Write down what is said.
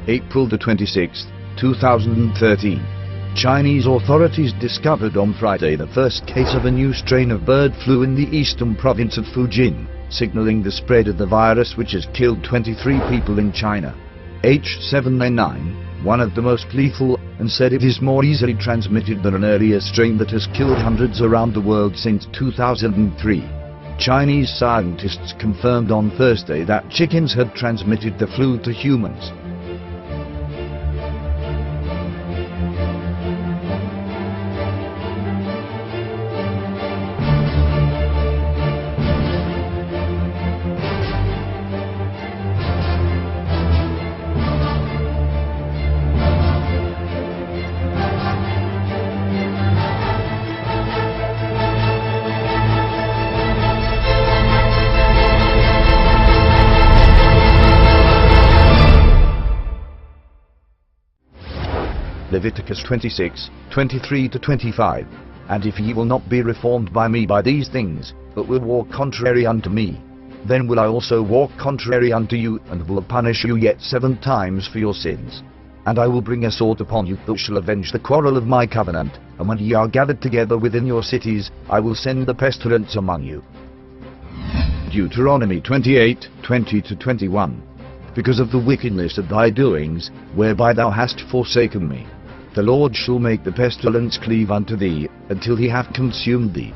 April the 26th, 2013. Chinese authorities discovered on Friday the first case of a new strain of bird flu in the eastern province of Fujian, signaling the spread of the virus which has killed 23 people in China. H7N9, one of the most lethal, and said it is more easily transmitted than an earlier strain that has killed hundreds around the world since 2003. Chinese scientists confirmed on Thursday that chickens had transmitted the flu to humans. Leviticus 26, 23-25. And if ye will not be reformed by me by these things, but will walk contrary unto me, then will I also walk contrary unto you, and will punish you yet 7 times for your sins. And I will bring a sword upon you that shall avenge the quarrel of my covenant, and when ye are gathered together within your cities, I will send the pestilence among you. Deuteronomy 28, 20-21. Because of the wickedness of thy doings, whereby thou hast forsaken me, the Lord shall make the pestilence cleave unto thee, until he have consumed thee.